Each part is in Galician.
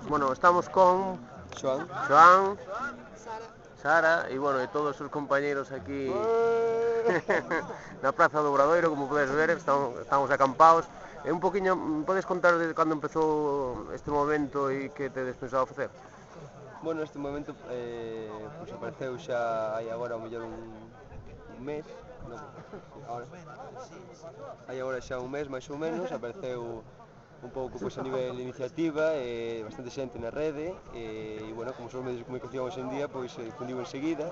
Bueno, estamos con Xoan. Joan, Sara y bueno, y todos os compañeros aquí na Praza do Obradoiro, como podes ver, estamos acampados. Un poquinho, podes contar de cando empezou este momento e que tedes pensado facer? Bueno, neste momento pois apareceu xa hai agora ao mellor un mes, non, ahora, hai agora xa un mes máis ou menos, apareceu un pouco pois a nivel de iniciativa, bastante xente na rede, e bueno, como son os medios de comunicación hoxe en día, pois se difundiu enseguida.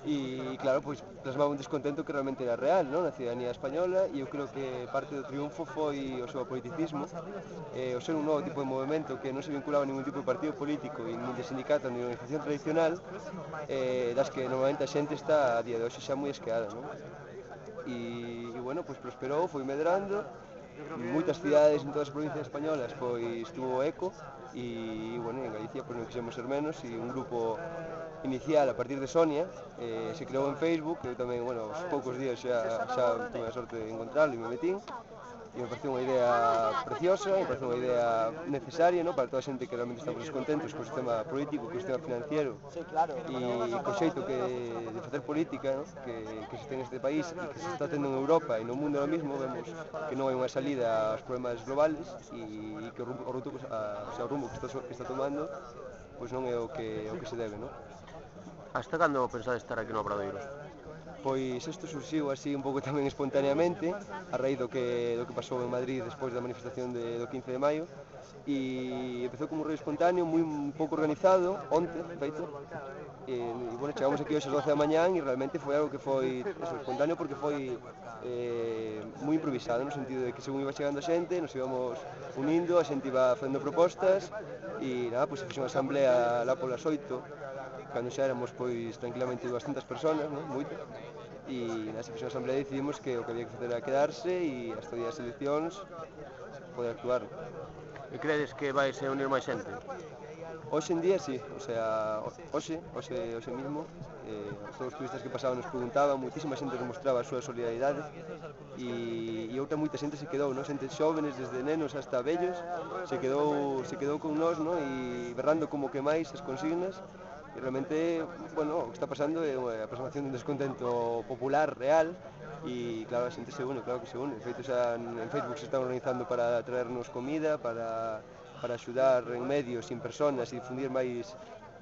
E claro, pois plasmaba un descontento que realmente era real, non? Na cidadanía española, e eu creo que parte do triunfo foi o seu apoliticismo, o ser un novo tipo de movimento que non se vinculaba a ningún tipo de partido político e nin de sindicato nin de organización tradicional, das que normalmente a xente está a día de hoxe xa moi esqueada, non? E bueno, pois prosperou, foi medrando, moitas cidades en todas as provincias españolas pois tuvo eco, e bueno, en Galicia pois non quixemos ser menos, e un grupo inicial a partir de Sonia se creou en Facebook. Eu tamén, bueno, aos poucos días xa tuve a sorte de encontrarlo e me metín, e me pareceu unha idea preciosa, me pareceu unha idea necesaria, ¿no?, para toda a xente que realmente estamos descontentos co sistema político, co sistema financiero e co xeito de facer política, ¿no?, que se ten neste país e que se está tendo en Europa e no mundo ahora mismo. Vemos que non hai unha salida aos problemas globales e que o rumbo que está tomando pois non é o que se debe, ¿no? Hasta cando pensades estar aquí no Obradoiro? Pois isto surxiu así un pouco tamén espontaneamente a raíz do que pasou en Madrid despois da manifestación do 15 de maio, e empezou como un rollo espontáneo, un pouco organizado, onte, feito, e bueno, chegamos aquí hoxe ás 12 da mañán e realmente foi algo que foi espontáneo, porque foi moi improvisado, no sentido de que según iba chegando a xente, nos íbamos unindo, a xente iba facendo propostas, e nada, pois se fixe unha asamblea lá polas 8, cando xa éramos pois tranquilamente 200 personas, non? Moito. E nasa fixe unha asamblea decidimos que o que había que facer era quedarse e hasta o día das eleccións poder actuar. E credes que vais a unir máis xente? Hoxe en día sí, o sea, hoxe mismo, todos os turistas que pasaban nos preguntaban, moitísima xente nos mostraba a súa solidaridade, e outra moita xente se quedou, non? Xente xóvenes, desde nenos hasta vellos, se quedou con nós, non? E berrando como que máis as consignas. E realmente, bueno, o que está pasando é a aproximación dun descontento popular real, e claro, a xente se une, claro que se une. De feito, xa en Facebook se están organizando para traernos comida, para axudar en medios, en personas, e difundir máis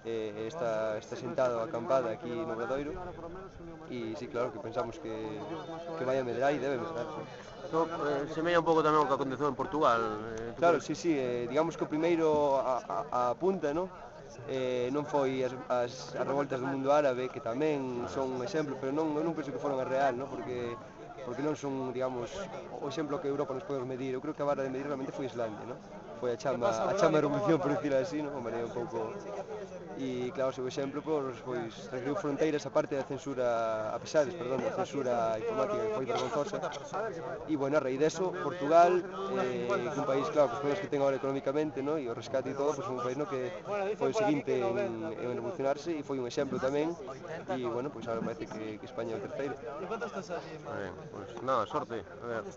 esta sentado acampada aquí no Obradoiro. E sí, claro, que pensamos que vai a medrar e debe medrar. Isto semella un pouco tamén o que aconteceu en Portugal. Claro, sí, digamos que o primeiro a punta, non? Non foi as revoltas do mundo árabe, que tamén son un exemplo, pero eu non penso que foron a real, non? Porque non son, digamos, o exemplo que Europa nos podemos medir. Eu creo que a vara de medir realmente foi Islandia, non? Foi a chama de revolución, por decirlo así, non? Unha maneira un pouco. E claro, o seu exemplo pois transgrediu fronteiras, a parte da censura, a pesar da censura informática, que foi vergonzosa. E bueno, a raíz deso, Portugal, que un país, claro, cos problemas que ten agora económicamente, no? E o rescate e todo, pois un país no que foi o seguinte en revolucionarse, e foi un exemplo tamén. E bueno, pois agora parece que España é o terceiro. Ben, pois nada, sorte. A ver.